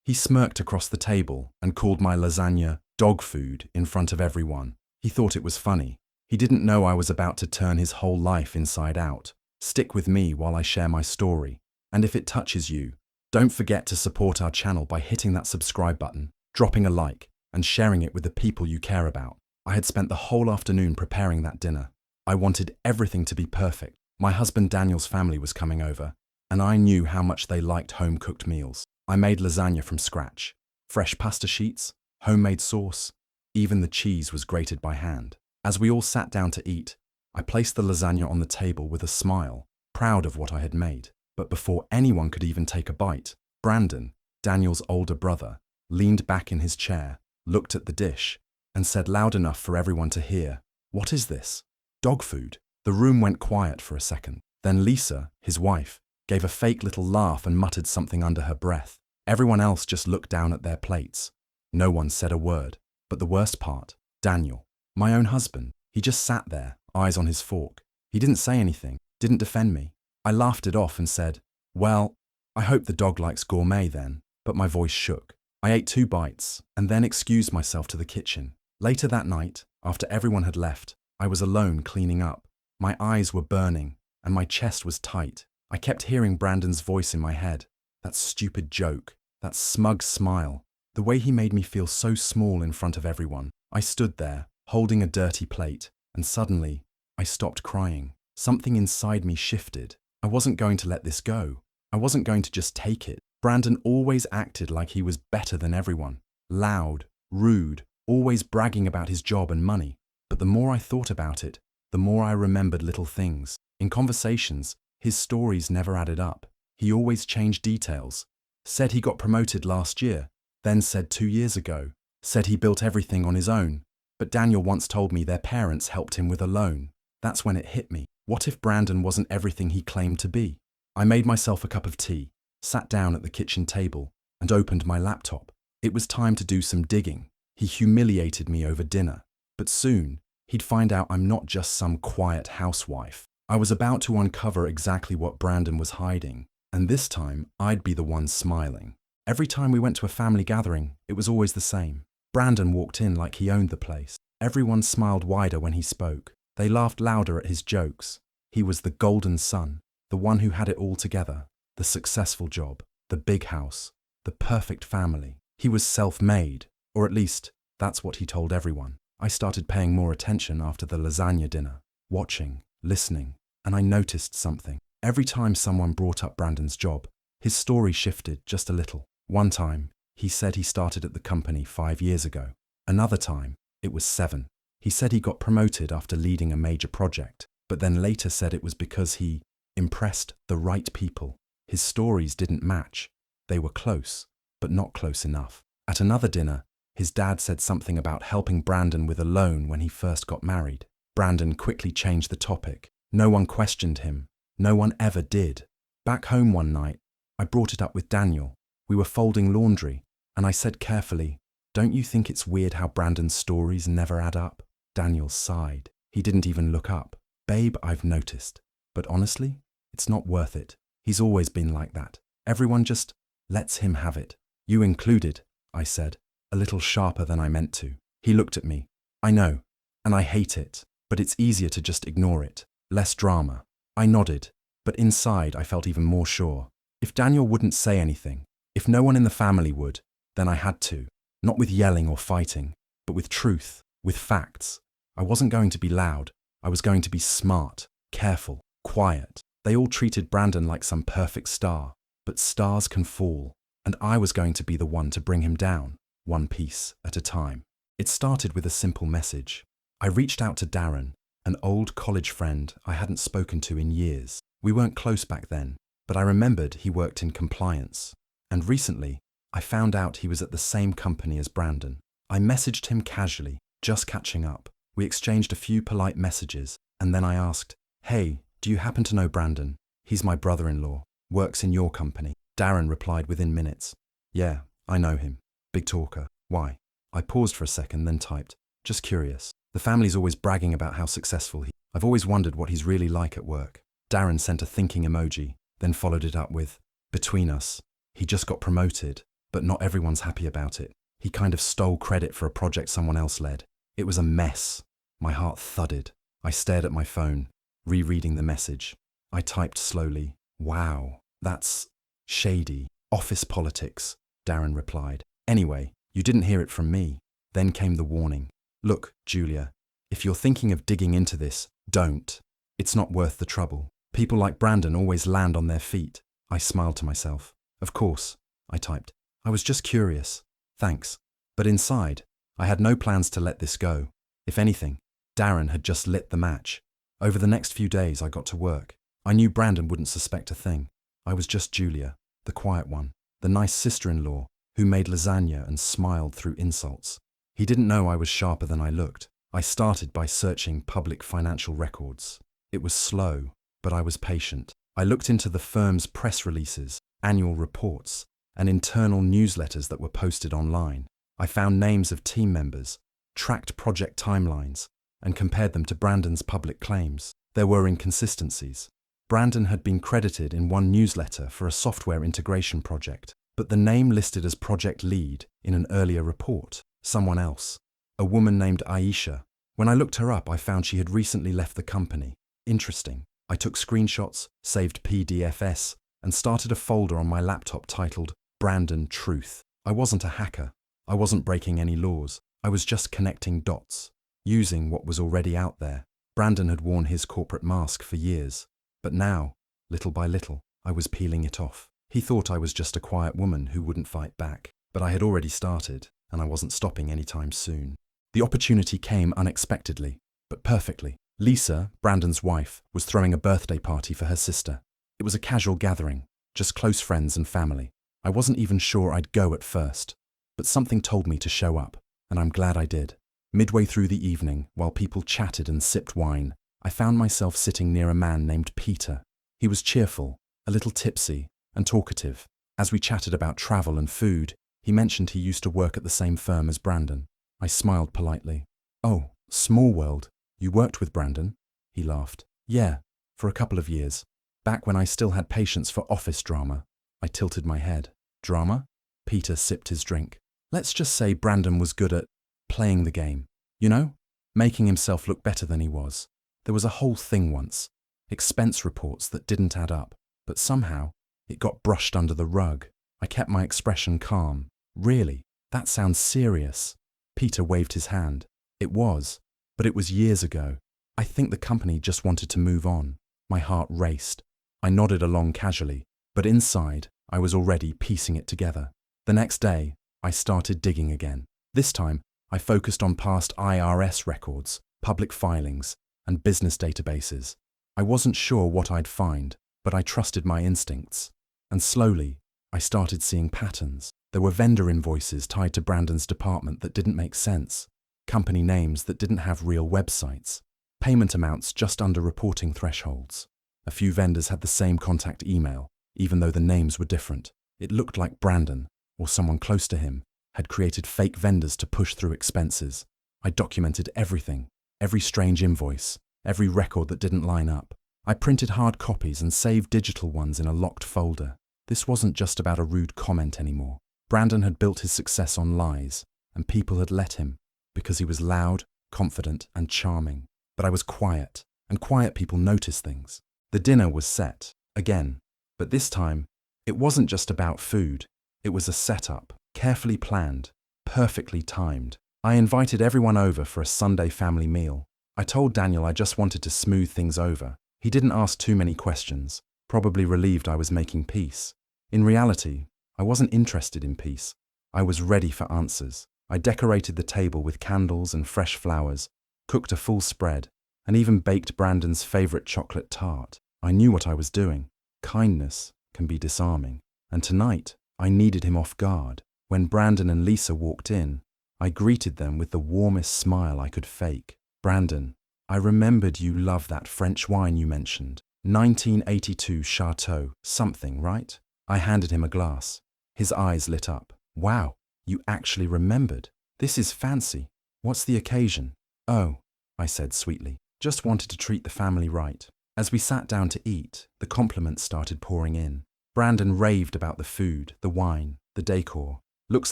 He smirked across the table and called my lasagna dog food in front of everyone. He thought it was funny. He didn't know I was about to turn his whole life inside out. Stick with me while I share my story. And if it touches you, don't forget to support our channel by hitting that subscribe button, dropping a like, and sharing it with the people you care about. I had spent the whole afternoon preparing that dinner. I wanted everything to be perfect. My husband Daniel's family was coming over, and I knew how much they liked home-cooked meals. I made lasagna from scratch. Fresh pasta sheets, homemade sauce, even the cheese was grated by hand. As we all sat down to eat, I placed the lasagna on the table with a smile, proud of what I had made. But before anyone could even take a bite, Brandon, Daniel's older brother, leaned back in his chair, looked at the dish, and said loud enough for everyone to hear, "What is this? Dog food?" The room went quiet for a second. Then Lisa, his wife, gave a fake little laugh and muttered something under her breath. Everyone else just looked down at their plates. No one said a word. But the worst part, Daniel, my own husband, he just sat there, eyes on his fork. He didn't say anything, didn't defend me. I laughed it off and said, "Well, I hope the dog likes gourmet then," but my voice shook. I ate 2 bites and then excused myself to the kitchen. Later that night, after everyone had left, I was alone cleaning up. My eyes were burning and my chest was tight. I kept hearing Brandon's voice in my head. That stupid joke, that smug smile, the way he made me feel so small in front of everyone. I stood there, holding a dirty plate, and suddenly, I stopped crying. Something inside me shifted. I wasn't going to let this go. I wasn't going to just take it. Brandon always acted like he was better than everyone. Loud, rude, always bragging about his job and money. But the more I thought about it, the more I remembered little things. In conversations, his stories never added up. He always changed details. Said he got promoted last year, then said 2 years ago. Said he built everything on his own. But Daniel once told me their parents helped him with a loan. That's when it hit me. What if Brandon wasn't everything he claimed to be? I made myself a cup of tea, sat down at the kitchen table, and opened my laptop. It was time to do some digging. He humiliated me over dinner. But soon, he'd find out I'm not just some quiet housewife. I was about to uncover exactly what Brandon was hiding, and this time I'd be the one smiling. Every time we went to a family gathering, it was always the same. Brandon walked in like he owned the place. Everyone smiled wider when he spoke. They laughed louder at his jokes. He was the golden son, the one who had it all together, the successful job, the big house, the perfect family. He was self-made, or at least, that's what he told everyone. I started paying more attention after the lasagna dinner, watching, listening, and I noticed something. Every time someone brought up Brandon's job, his story shifted just a little. One time, he said he started at the company 5 years ago. Another time, it was 7. He said he got promoted after leading a major project, but then later said it was because he impressed the right people. His stories didn't match. They were close, but not close enough. At another dinner, his dad said something about helping Brandon with a loan when he first got married. Brandon quickly changed the topic. No one questioned him. No one ever did. Back home one night, I brought it up with Daniel. We were folding laundry, and I said carefully, "Don't you think it's weird how Brandon's stories never add up?" Daniel sighed. He didn't even look up. "Babe, I've noticed. But honestly, it's not worth it. He's always been like that. Everyone just lets him have it. You included," I said, a little sharper than I meant to. He looked at me. "I know, and I hate it, but it's easier to just ignore it. Less drama." I nodded, but inside I felt even more sure. If Daniel wouldn't say anything, if no one in the family would, then I had to. Not with yelling or fighting, but with truth, with facts. I wasn't going to be loud. I was going to be smart, careful, quiet. They all treated Brandon like some perfect star, but stars can fall, and I was going to be the one to bring him down, one piece at a time. It started with a simple message. I reached out to Darren, an old college friend I hadn't spoken to in years. We weren't close back then, but I remembered he worked in compliance. And recently, I found out he was at the same company as Brandon. I messaged him casually, just catching up. We exchanged a few polite messages, and then I asked, "Hey, do you happen to know Brandon? He's my brother-in-law, works in your company." Darren replied within minutes, "Yeah, I know him. Big talker. Why?" I paused for a second, then typed, "Just curious. The family's always bragging about how successful he is. I've always wondered what he's really like at work." Darren sent a thinking emoji, then followed it up with, "Between us, he just got promoted, but not everyone's happy about it. He kind of stole credit for a project someone else led. It was a mess. My heart thudded. I stared at my phone, rereading the message. I typed slowly. Wow, that's shady. Office politics, Darren replied. Anyway, you didn't hear it from me. Then came the warning. Look, Julia, if you're thinking of digging into this, don't. It's not worth the trouble. People like Brandon always land on their feet. I smiled to myself. Of course, I typed. I was just curious. Thanks. But inside, I had no plans to let this go. If anything, Darren had just lit the match. Over the next few days, I got to work. I knew Brandon wouldn't suspect a thing. I was just Julia, the quiet one, the nice sister-in-law who made lasagna and smiled through insults. He didn't know I was sharper than I looked. I started by searching public financial records. It was slow, but I was patient. I looked into the firm's press releases, annual reports, and internal newsletters that were posted online. I found names of team members, tracked project timelines, and compared them to Brandon's public claims. There were inconsistencies. Brandon had been credited in one newsletter for a software integration project, but the name listed as project lead in an earlier report, someone else, a woman named Aisha. When I looked her up, I found she had recently left the company. Interesting. I took screenshots, saved PDFs, and started a folder on my laptop titled Brandon Truth. I wasn't a hacker. I wasn't breaking any laws. I was just connecting dots, using what was already out there. Brandon had worn his corporate mask for years, but now, little by little, I was peeling it off. He thought I was just a quiet woman who wouldn't fight back, but I had already started, and I wasn't stopping anytime soon. The opportunity came unexpectedly, but perfectly. Lisa, Brandon's wife, was throwing a birthday party for her sister. It was a casual gathering, just close friends and family. I wasn't even sure I'd go at first, but something told me to show up, and I'm glad I did. Midway through the evening, while people chatted and sipped wine, I found myself sitting near a man named Peter. He was cheerful, a little tipsy, and talkative. As we chatted about travel and food, he mentioned he used to work at the same firm as Brandon. I smiled politely. Oh, small world. You worked with Brandon? He laughed. Yeah, for a couple of years. Back when I still had patience for office drama. I tilted my head. Drama? Peter sipped his drink. Let's just say Brandon was good at playing the game. You know? Making himself look better than he was. There was a whole thing once. Expense reports that didn't add up. But somehow, it got brushed under the rug. I kept my expression calm. Really? That sounds serious. Peter waved his hand. It was. But it was years ago. I think the company just wanted to move on. My heart raced. I nodded along casually, but inside, I was already piecing it together. The next day, I started digging again. This time, I focused on past IRS records, public filings, and business databases. I wasn't sure what I'd find, but I trusted my instincts. And slowly, I started seeing patterns. There were vendor invoices tied to Brandon's department that didn't make sense. Company names that didn't have real websites, payment amounts just under reporting thresholds. A few vendors had the same contact email, even though the names were different. It looked like Brandon, or someone close to him, had created fake vendors to push through expenses. I documented everything, every strange invoice, every record that didn't line up. I printed hard copies and saved digital ones in a locked folder. This wasn't just about a rude comment anymore. Brandon had built his success on lies, and people had let him. Because he was loud, confident, and charming. But I was quiet, and quiet people notice things. The dinner was set, again. But this time, it wasn't just about food. It was a setup, carefully planned, perfectly timed. I invited everyone over for a Sunday family meal. I told Daniel I just wanted to smooth things over. He didn't ask too many questions, probably relieved I was making peace. In reality, I wasn't interested in peace. I was ready for answers. I decorated the table with candles and fresh flowers, cooked a full spread, and even baked Brandon's favorite chocolate tart. I knew what I was doing. Kindness can be disarming. And tonight, I needed him off guard. When Brandon and Lisa walked in, I greeted them with the warmest smile I could fake. Brandon, I remembered you love that French wine you mentioned. 1982 Chateau something, right? I handed him a glass. His eyes lit up. Wow. You actually remembered. This is fancy. What's the occasion? Oh, I said sweetly. Just wanted to treat the family right. As we sat down to eat, the compliments started pouring in. Brandon raved about the food, the wine, The decor. Looks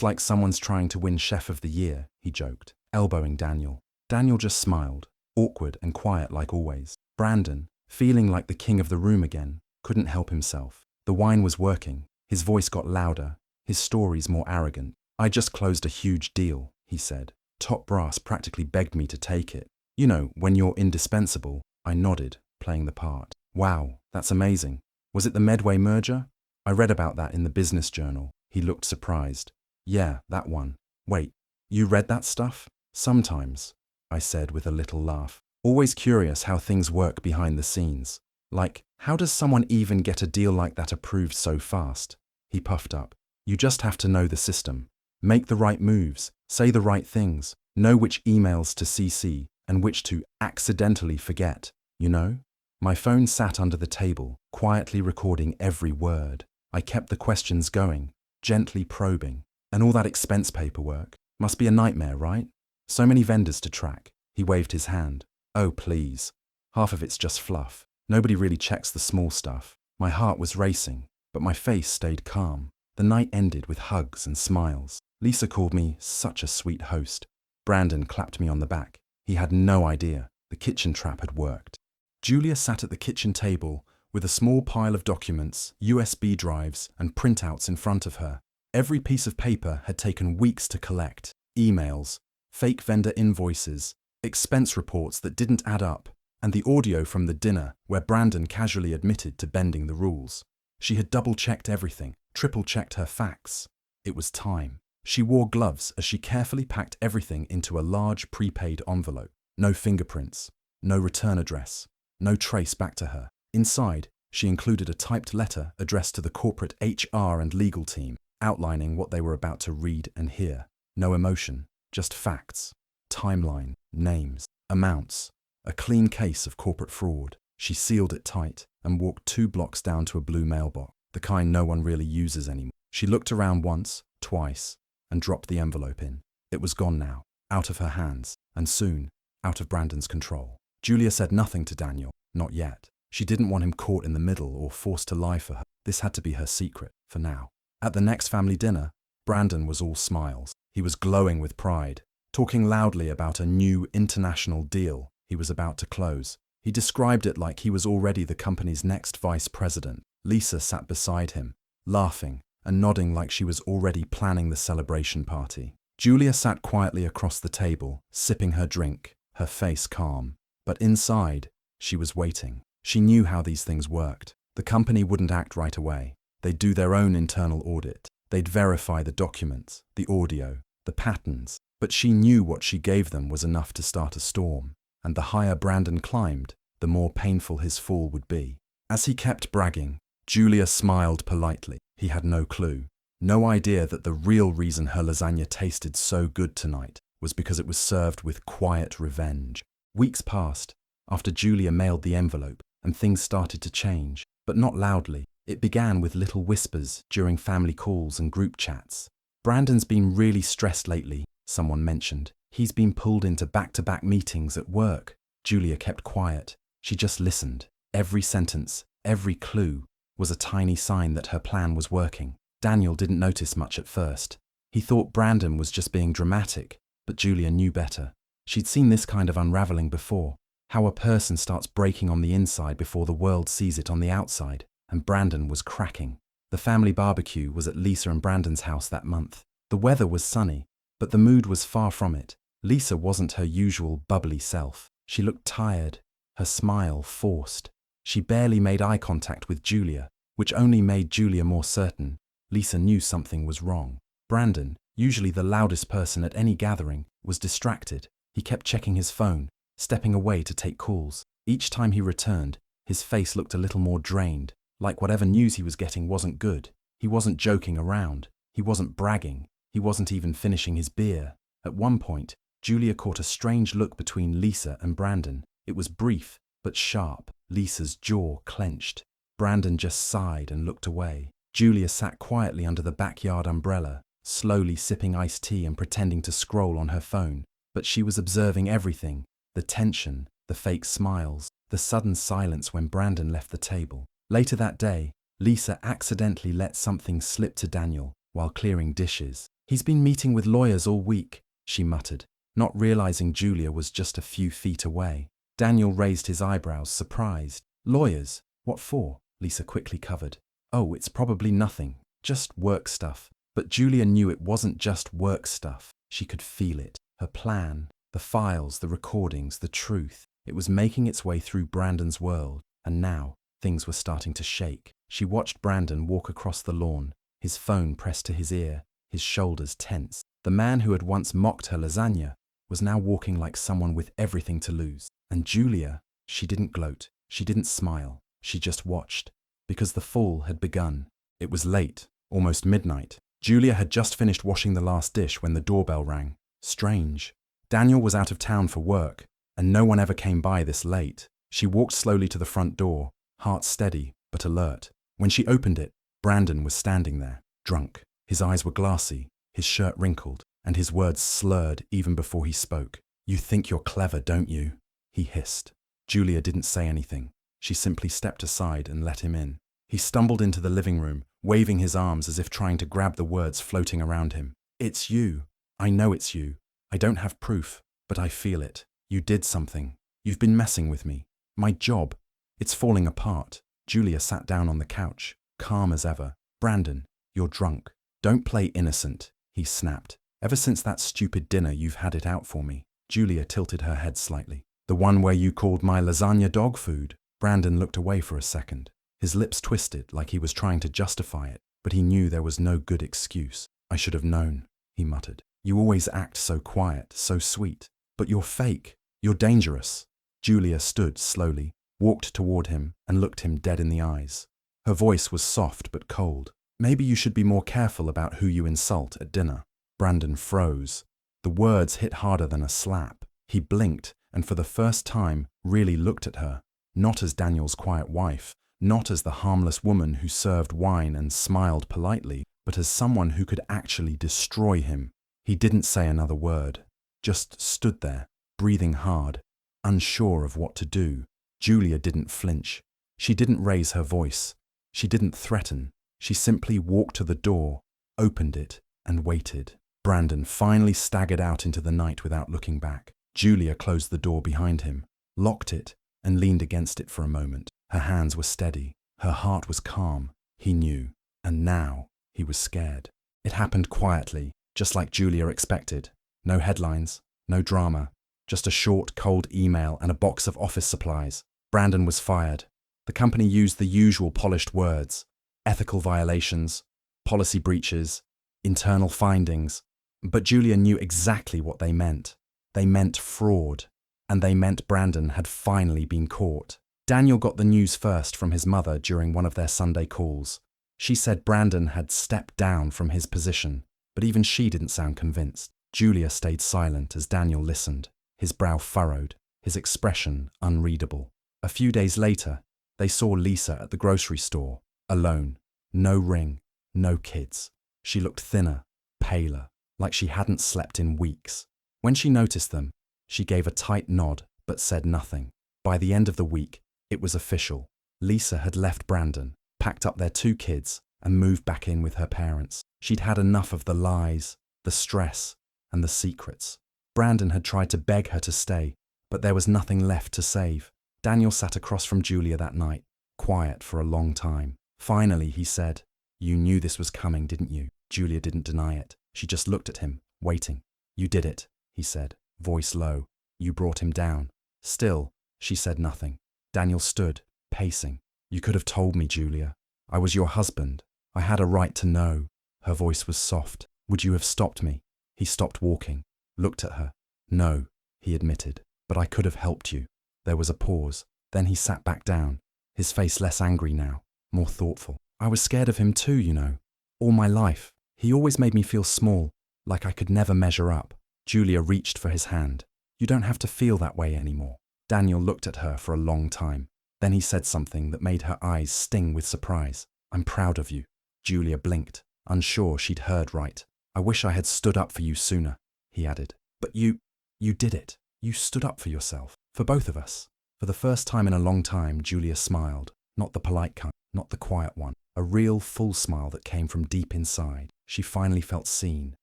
like someone's trying to win Chef of the Year, he joked, elbowing Daniel. Daniel just smiled, awkward and quiet like always. Brandon, feeling like the king of the room again, couldn't help himself. The wine was working. His voice got louder, his stories more arrogant. I just closed a huge deal, he said. Top brass practically begged me to take it. You know, when you're indispensable. I nodded, playing the part. Wow, that's amazing. Was it the Medway merger? I read about that in the business journal. He looked surprised. Yeah, that one. Wait, you read that stuff? Sometimes, I said with a little laugh. Always curious how things work behind the scenes. Like, how does someone even get a deal like that approved so fast? He puffed up. You just have to know the system. Make the right moves, say the right things, know which emails to CC and which to accidentally forget, you know? My phone sat under the table, quietly recording every word. I kept the questions going, gently probing. And all that expense paperwork must be a nightmare, right? So many vendors to track. He waved his hand. Oh, please. Half of it's just fluff. Nobody really checks the small stuff. My heart was racing, but my face stayed calm. The night ended with hugs and smiles. Lisa called me such a sweet host. Brandon clapped me on the back. He had no idea the kitchen trap had worked. Julia sat at the kitchen table with a small pile of documents, USB drives, and printouts in front of her. Every piece of paper had taken weeks to collect. Emails, fake vendor invoices, expense reports that didn't add up, and the audio from the dinner where Brandon casually admitted to bending the rules. She had double-checked everything, triple-checked her facts. It was time. She wore gloves as she carefully packed everything into a large prepaid envelope. No fingerprints, no return address, no trace back to her. Inside, she included a typed letter addressed to the corporate HR and legal team, outlining what they were about to read and hear. No emotion, just facts. Timeline, names, amounts. A clean case of corporate fraud. She sealed it tight and walked 2 blocks down to a blue mailbox, the kind no one really uses anymore. She looked around once, twice, and dropped the envelope in. It was gone now, out of her hands, and soon, out of Brandon's control. Julia said nothing to Daniel, not yet. She didn't want him caught in the middle or forced to lie for her. This had to be her secret, for now. At the next family dinner, Brandon was all smiles. He was glowing with pride, talking loudly about a new international deal he was about to close. He described it like he was already the company's next vice president. Lisa sat beside him, laughing and nodding like she was already planning the celebration party. Julia sat quietly across the table, sipping her drink, her face calm. But inside, she was waiting. She knew how these things worked. The company wouldn't act right away. They'd do their own internal audit. They'd verify the documents, the audio, the patterns. But she knew what she gave them was enough to start a storm. And the higher Brandon climbed, the more painful his fall would be. As he kept bragging, Julia smiled politely. He had no clue. No idea that the real reason her lasagna tasted so good tonight was because it was served with quiet revenge. Weeks passed after Julia mailed the envelope, and things started to change, but not loudly. It began with little whispers during family calls and group chats. Brandon's been really stressed lately, someone mentioned. He's been pulled into back-to-back meetings at work. Julia kept quiet. She just listened. Every sentence, every clue, was a tiny sign that her plan was working. Daniel didn't notice much at first. He thought Brandon was just being dramatic, but Julia knew better. She'd seen this kind of unraveling before, how a person starts breaking on the inside before the world sees it on the outside, and Brandon was cracking. The family barbecue was at Lisa and Brandon's house that month. The weather was sunny, but the mood was far from it. Lisa wasn't her usual bubbly self. She looked tired, her smile forced. She barely made eye contact with Julia, which only made Julia more certain. Lisa knew something was wrong. Brandon, usually the loudest person at any gathering, was distracted. He kept checking his phone, stepping away to take calls. Each time he returned, his face looked a little more drained, like whatever news he was getting wasn't good. He wasn't joking around. He wasn't bragging. He wasn't even finishing his beer. At one point, Julia caught a strange look between Lisa and Brandon. It was brief, but sharp. Lisa's jaw clenched. Brandon just sighed and looked away. Julia sat quietly under the backyard umbrella, slowly sipping iced tea and pretending to scroll on her phone. But she was observing everything, the tension, the fake smiles, the sudden silence when Brandon left the table. Later that day, Lisa accidentally let something slip to Daniel, while clearing dishes. "He's been meeting with lawyers all week," she muttered, not realizing Julia was just a few feet away. Daniel raised his eyebrows, surprised. "Lawyers? What for?" Lisa quickly covered. "Oh, it's probably nothing, just work stuff." But Julia knew it wasn't just work stuff. She could feel it. Her plan, the files, the recordings, the truth. It was making its way through Brandon's world, and now things were starting to shake. She watched Brandon walk across the lawn, his phone pressed to his ear, his shoulders tense. The man who had once mocked her lasagna was now walking like someone with everything to lose. And Julia, she didn't gloat, she didn't smile, she just watched. Because the fall had begun. It was late, almost midnight. Julia had just finished washing the last dish when the doorbell rang. Strange. Daniel was out of town for work, and no one ever came by this late. She walked slowly to the front door, heart steady but alert. When she opened it, Brandon was standing there, drunk. His eyes were glassy, his shirt wrinkled, and his words slurred even before he spoke. "You think you're clever, don't you?" he hissed. Julia didn't say anything. She simply stepped aside and let him in. He stumbled into the living room, waving his arms as if trying to grab the words floating around him. "It's you. I know it's you. I don't have proof, but I feel it. You did something. You've been messing with me. My job. It's falling apart." Julia sat down on the couch, calm as ever. "Brandon, you're drunk. Don't play innocent," he snapped. "Ever since that stupid dinner, you've had it out for me." Julia tilted her head slightly. "The one where you called my lasagna dog food?" Brandon looked away for a second. His lips twisted like he was trying to justify it, but he knew there was no good excuse. "I should have known," he muttered. "You always act so quiet, so sweet. But you're fake. You're dangerous." Julia stood slowly, walked toward him, and looked him dead in the eyes. Her voice was soft but cold. "Maybe you should be more careful about who you insult at dinner." Brandon froze. The words hit harder than a slap. He blinked, and for the first time really looked at her, not as Daniel's quiet wife, not as the harmless woman who served wine and smiled politely, but as someone who could actually destroy him. He didn't say another word, just stood there, breathing hard, unsure of what to do. Julia didn't flinch. She didn't raise her voice. She didn't threaten. She simply walked to the door, opened it, and waited. Brandon finally staggered out into the night without looking back. Julia closed the door behind him, locked it, and leaned against it for a moment. Her hands were steady. Her heart was calm. He knew. And now he was scared. It happened quietly, just like Julia expected. No headlines, no drama, just a short, cold email and a box of office supplies. Brandon was fired. The company used the usual polished words: ethical violations, policy breaches, internal findings. But Julia knew exactly what they meant. They meant fraud. And they meant Brandon had finally been caught. Daniel got the news first from his mother during one of their Sunday calls. She said Brandon had stepped down from his position, but even she didn't sound convinced. Julia stayed silent as Daniel listened, his brow furrowed, his expression unreadable. A few days later, they saw Lisa at the grocery store, alone. No ring, no kids. She looked thinner, paler, like she hadn't slept in weeks. When she noticed them, she gave a tight nod but said nothing. By the end of the week, it was official. Lisa had left Brandon, packed up their 2 kids, and moved back in with her parents. She'd had enough of the lies, the stress, and the secrets. Brandon had tried to beg her to stay, but there was nothing left to save. Daniel sat across from Julia that night, quiet for a long time. Finally, he said, "You knew this was coming, didn't you?" Julia didn't deny it. She just looked at him, waiting. "You did it," he said, voice low. "You brought him down." Still, she said nothing. Daniel stood, pacing. "You could have told me, Julia. I was your husband. I had a right to know." Her voice was soft. "Would you have stopped me?" He stopped walking, looked at her. "No," he admitted, "but I could have helped you." There was a pause. Then he sat back down, his face less angry now, more thoughtful. "I was scared of him too, you know. All my life. He always made me feel small, like I could never measure up." Julia reached for his hand. "You don't have to feel that way anymore." Daniel looked at her for a long time. Then he said something that made her eyes sting with surprise. "I'm proud of you." Julia blinked, unsure she'd heard right. "I wish I had stood up for you sooner," he added. "But you did it. You stood up for yourself, for both of us." For the first time in a long time, Julia smiled. Not the polite kind, not the quiet one. A real, full smile that came from deep inside. She finally felt seen,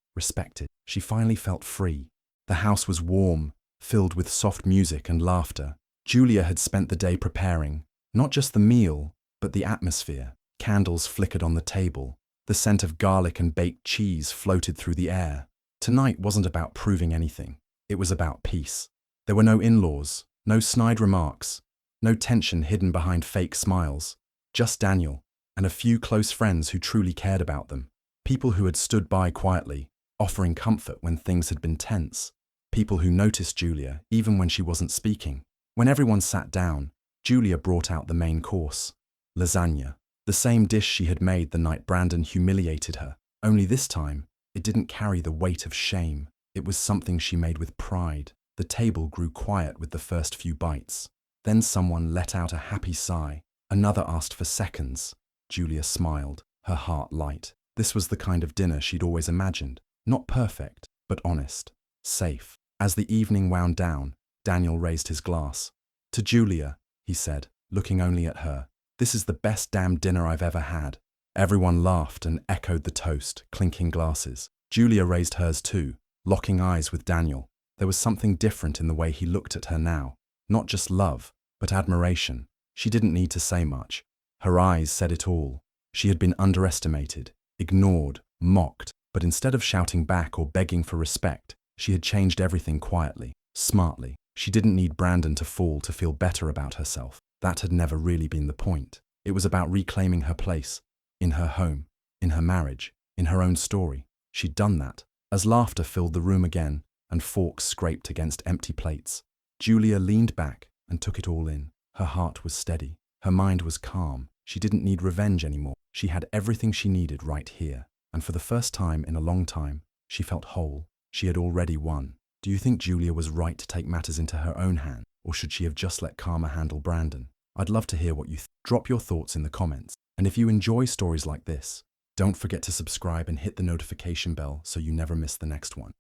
respected. She finally felt free. The house was warm, filled with soft music and laughter. Julia had spent the day preparing, not just the meal, but the atmosphere. Candles flickered on the table. The scent of garlic and baked cheese floated through the air. Tonight wasn't about proving anything. It was about peace. There were no in-laws, no snide remarks, no tension hidden behind fake smiles. Just Daniel, and a few close friends who truly cared about them. People who had stood by quietly, offering comfort when things had been tense. People who noticed Julia even when she wasn't speaking. When everyone sat down, Julia brought out the main course. Lasagna. The same dish she had made the night Brandon humiliated her. Only this time, it didn't carry the weight of shame. It was something she made with pride. The table grew quiet with the first few bites. Then someone let out a happy sigh. Another asked for seconds. Julia smiled, her heart light. This was the kind of dinner she'd always imagined. Not perfect, but honest. Safe. As the evening wound down, Daniel raised his glass. To Julia, he said, looking only at her, "This is the best damn dinner I've ever had." Everyone laughed and echoed the toast, clinking glasses. Julia raised hers too, locking eyes with Daniel. There was something different in the way he looked at her now. Not just love, but admiration. She didn't need to say much. Her eyes said it all. She had been underestimated, ignored, mocked, but instead of shouting back or begging for respect, she had changed everything quietly, smartly. She didn't need Brandon to fall to feel better about herself. That had never really been the point. It was about reclaiming her place, in her home, in her marriage, in her own story. She'd done that. As laughter filled the room again, and forks scraped against empty plates, Julia leaned back and took it all in. Her heart was steady. Her mind was calm. She didn't need revenge anymore. She had everything she needed right here. And for the first time in a long time, she felt whole. She had already won. Do you think Julia was right to take matters into her own hand, or should she have just let karma handle Brandon? I'd love to hear what you think. Drop your thoughts in the comments. And if you enjoy stories like this, don't forget to subscribe and hit the notification bell so you never miss the next one.